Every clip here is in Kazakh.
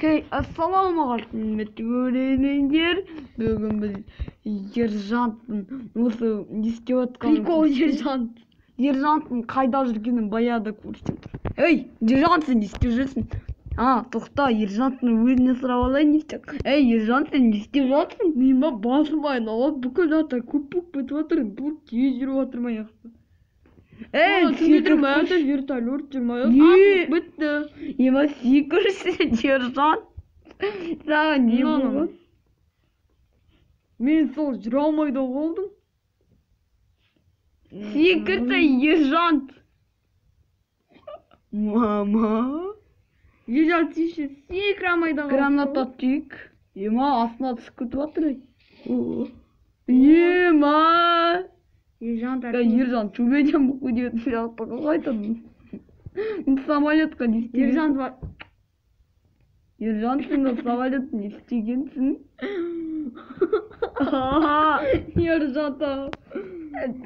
Okey, assalamualaikum öğrenciler. Bugün biz Ержанттың осы не істеп жатқанын Прикол Ержант. Ержанттың қайда жүргенін баяғыда көрсетіп тұр. Ей, Ержант, сен не істеп жүрсің? Тоқта, Ержанттың өзіне сұрап алайын не істеп. Ей, Ержант, сен не істеп жатырсың? Неме басым айналып бүкіл заттар көп болып кетіп жатыр. Бұл тез жүріп жатыр ма яқты? Түндедір мәді вертолет жүрмай ақ бітті. Ема секірсің, Ержант. Саған не болған? Мен сол жүре алмай да қалдым. Секірсі, Ержант. Мама. Ержант еще секіре алмай да қалдым. Граната түйік. Ема астына түсіп кетіп жатыр. Ема. Ержант Ержант чубеден бұл көдетін сияқты қайтадың. Самолетқа не істеген? Ержант бар. Ержант сен самолет не істегенсің? Ержант.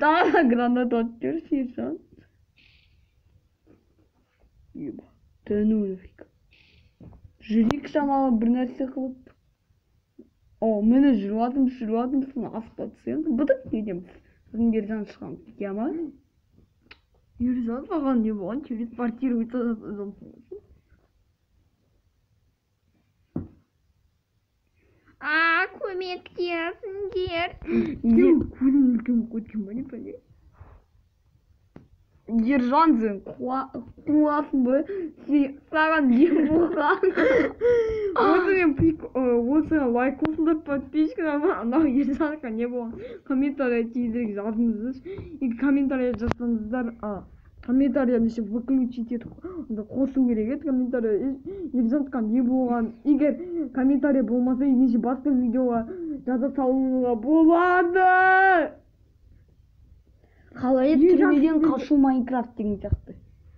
Тағы граната атып жүрсің, Ержант. Еба, тәну нафиг. Жүрек шамалы бір нәрсе қылып. Мені жүрватым, сен аспа түсеміз. Бұдық недеміз. Сіздің Ержант шығам. Яма? Ержант маған не болған? Телепортировать адам. Көмектесіңдер. Көзім үлкен көткен ба не пәле? Ержант сен қуасың ба? Саған не болған? Осы лайк қосыңдар, подписчикам. Анау Ержантқа не болған? Комментария тезірек жазыңыздар. И комментария жазсаңыздар. Комментарияны еще выключить етіп қосу керек еді комментария. Ержантқа не болған? Егер комментария болмаса, ендеше басқа видеоға жаза салуға болады. Қалай түрмеден қашу Майнкрафт деген сияқты.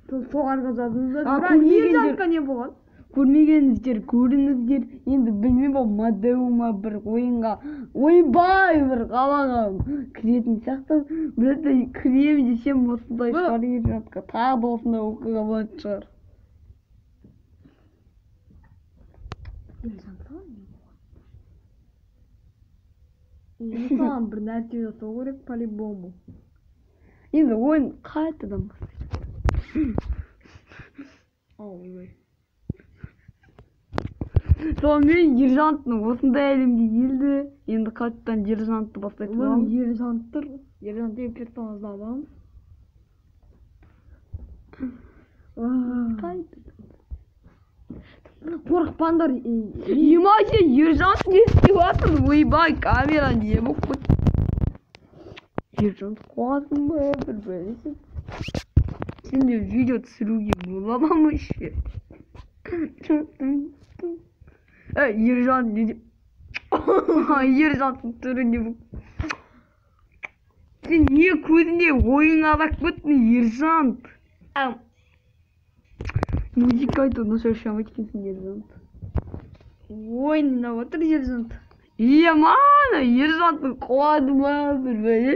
Соғарға жазыңыздар. Ержантқа не болған? Көрмегеніздер, көріңіздер. Енді білмеймін ол модема бір ойынға, ойбай бір қалаға кіретін сияқты. Бірді кірем десем осындай шығар Ержантқа. Тағы да осындай оқиға болатын шығар. Ержантқа не болған? Саған бір нәрсе жасау керек по-любому. Енді ойын қайтадан бастайды. Ой. Сонымен Ержанттың осындай әлемге келді. Енді қайтадан Ержантты бастайды. Ержантты персонажды аламыз. Қорықпаңдар. Ема сен Ержант не істеп жатырсың? Ойбай, камера не болып кетті? Ержант қуасың ба? Бір бәлесің. Сенде видео түсіруге бола ма мұшы? Ержант не деп? Ержанттың түрі не болып? Сен не көзінде ойыңа адап кеттің, Ержант? Музыка айту нашаршамай кеткенсің, Ержант. Ойнына отыр Ержант. Мана, Ержанттың қуады ма бір бәле?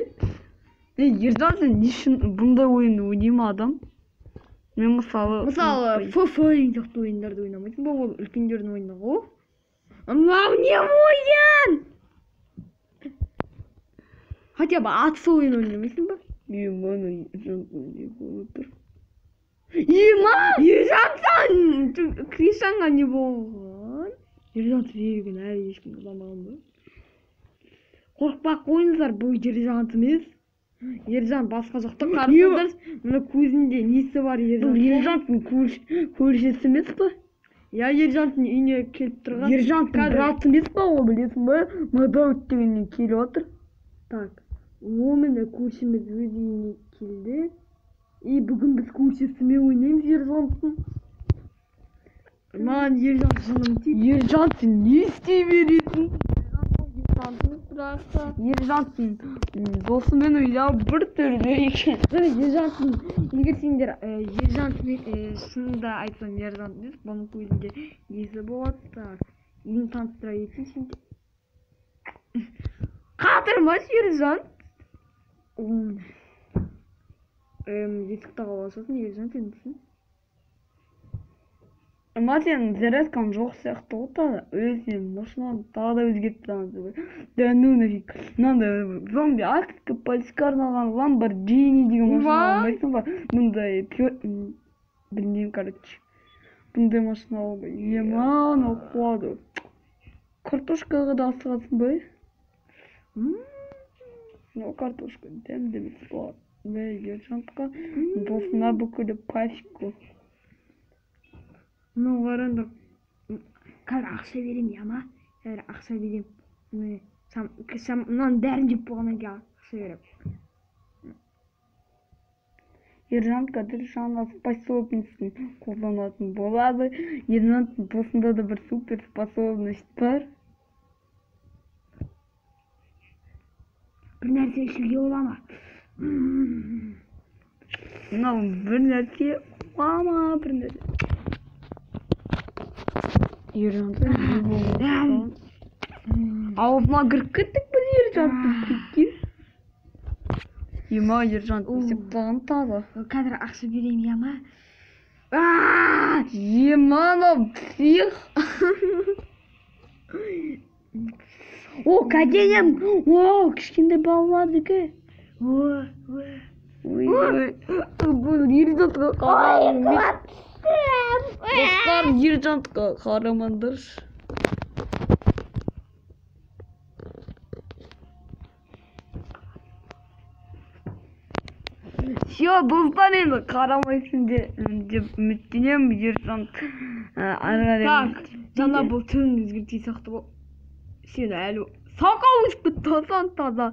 Ержант сен не үшін бұндай ойынды ойнайма адам? Мен мысалы FIFA-ң сияқты ойындарды ойнамайсың ба? Ол үлкендердің ойыны ғой. Мынау не ойын? Хотя бы атыс ойын ойнамайсың ба? Мана, Ержант не болып тұр. Ержанттан Кришанға не болған? Ержант верген әлі ешкім ұламаған ба? Қорықпақ қойыңыздар, бұл Ержант емес. Ержант басқа жақта қарасыңдар. Мына көзінде несі бар Ержант? Ержанттың көршісі емес па? Ержанттың үйіне келіп тұрған. Ержанттың браты емес па, ол білесің ба? Мадауыт дегеннен келіп отыр. Так, о міне көршіміз өз үйіне келді. И бүгін біз көршісімен ойнаймыз Ержанттың. Маған Ержант жыным тиді. Ержант сен не істей бересің? Ержанттың досымен ойлау бір түрлі екен. Егер сендер Ержантмен шынында айтсам Ержант емес, бұның көзінде несі болады. Так, ең таныстыра етсін сендер. Қатырмас Ержант. Есікті қала ашасың, Ержант сен дейсің. Ama senin зарядкаң жоқ сияқты ғой тағы. Өзің машинаны тағы да өзгертіп тастадың. Да ну нафиг. Мынандай зомби актқа полиске арналған Lamborghini деген машина алмайсың ба? Мұндай білмеймін, короче. Бұндай машина албай. Еман оқуады. Картошкаға да асығасың ба? Ну, картошка дәмді бесплат. Ержантқа досына бүкілі пачку. Ну, қараңдар. Қазір ақша берем я ма? Қазір ақша берем. Мынаның бәрін жеп болғаннан кейін ақша берем. Ержант қазір жаңа способностьін қолданатын болады. Ержанттың досында да бір супер способность бар. Bir нәрсе ішуге бола ма? Мынау бір нәрсе бола ма? Bir нәрсе. Ержанттың не болды? Аузына кіріп кеттік біз ержанттың кеткен. Ема ержант өсіп қалған тағы. Қазір ақша берем я ма? Еманов псих. О, кәденем. О, кішкентай балалардікі. Ой. Бұл ержантқа қарамаңдар. Достар, ержантқа қарамаңдар. Все, достар енді қарамайсың деп үміттенем. Ержант Так, жаңа бұл түрін өзгертей сақты бол. Сен әлі сақал өсіп кетті таза.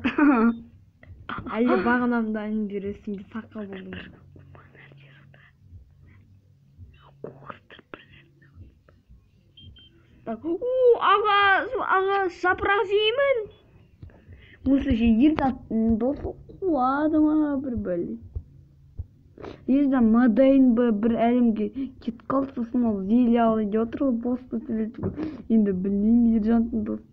Әлі бағанамда ән бересің де сақал болдың. Аға жапырақ жеймін. Осылайша ержанттың досы қуады ма бір бәле. Ержан мадайын бір әлемге кетіп қалды, сосын ол зеле алып отыр ғой, босты сөйлетіп. Енді білмеймін ержанттың досы.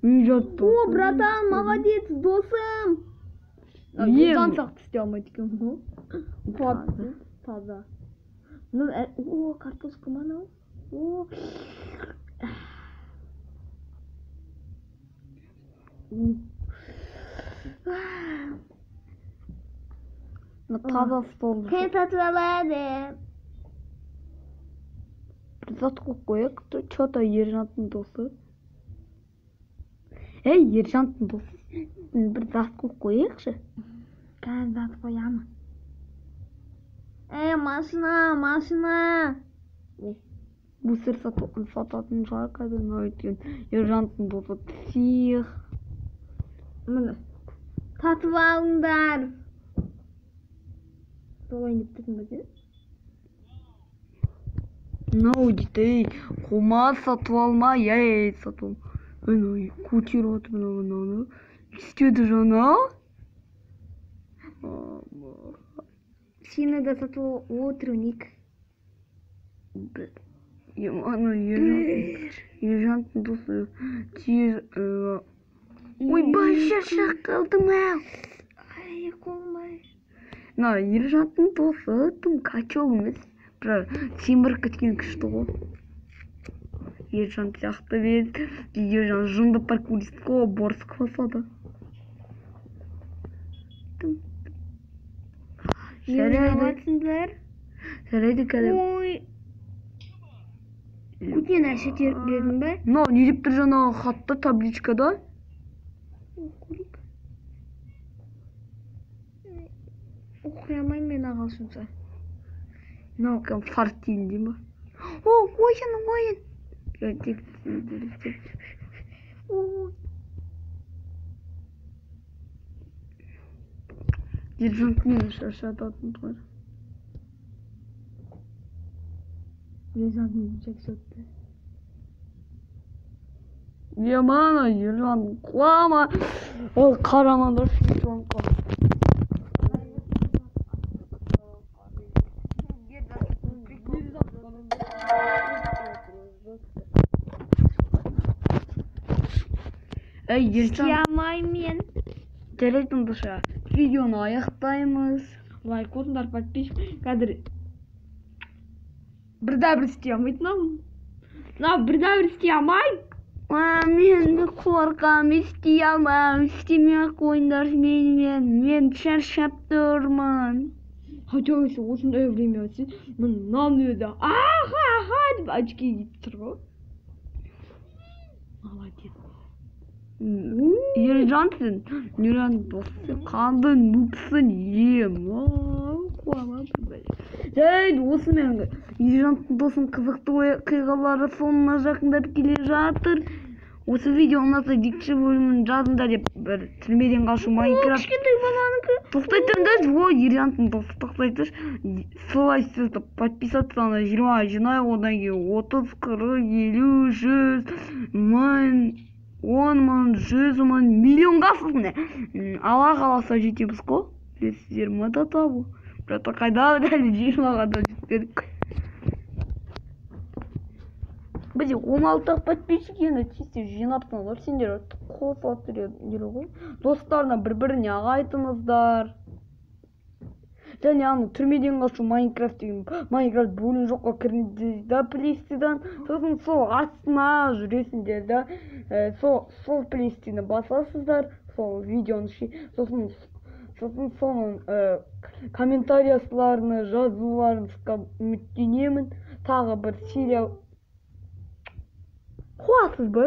О, братан, молодец, досым. Ержан сақты істей алмайды екен ғой. Таза. О, картошка мынау. О. Таза стол. Сен татып алады. Bir zat koyuyor, çota ержанттың досы. Ей, ержанттың досы, bir zat koyuyorшы. Қазір зат қоямын. Машина. Мусор сататын шығар қазір, өйткені ержанттың досы псих. Міне, татып алыңдар. Солайын деп тұрдың ба сен? Мынау дейді, қомаз сатып алма, сатып алма. Мынау көтеріп отыр мынау. Істеді жаңа. Сені де сатып отыруник. Ержанттың досы тез... Ойбай, шаршап қалдым ау. Ай, қолмай. Ержанттың досы тым качок емес. Бірақ темір кеткен күшті ғой. Ержан сияқты бет. Ержан жынды паркурист қой, борсық басады. Жарайды кәдім. Ой. Көтен әші теріп бе? Не деп тұр жаңағы хатта, табличкада? Оқи алмайын мен ағылшынша. Фарт дейін дейм ба? О, ойын. Ержант мені шаршататын тұғыр. Ержант мені шаршатты. Емана, ержан құлама. Ол қарамандар ержанға. Ержан. Сиямаймен. Жарайды онда видеоны аяқтаймыз. Лайк отыңдар, подписчик. Қазір бірде-бір істей алмайды мынау бірде-бір істей алмайды. Мен қорқам, істей алмам, істемей-ақ қойыңдаршы мен шаршап тұрмын. Хотя если осындай время сен мынаны өзі аха деп очки киіп тұр ғой. Молодец. Ержансың, досы қандай нупсың ем. Жайды осымен Ержанстың досының қызықты оқиғалары соңына жақындап келе жатыр. Осы видео ұнаса екінші бөлімін жазыңдар деп бір түрмеден қашу Майнкрафт. Кішкентай баланікі. Тоқтай тұрыңдаршы, ой, Ержанстың досы тоқтай тұршы. Солай сөзді подписаться 20 жинайық, одан кейін 30, 40, 50, 100 мың, 10 мың, 100 мың, миллионға сосын. Алла қаласа жетеміз ғой. Білесіздер мада табу. Бірақ қайда дәл 20-ға да жетпедік. Бізде 16 подписчик енді чисто жинапсыңдар, сендер қосылып жүр ғой. Достарына бір-біріне айтыңыздар. Және аны түрмеден қашу Майнкрафт деген Майнкрафт бөлім жоққа кіріңіздер да плейстен, сосын сол астына жүресіңдер да, сол плейстені басасыздар, сол видеоны сосын соның комментариясыларына жазуларыңызға үміттенемін. Тағы бір серия қуасыз ба?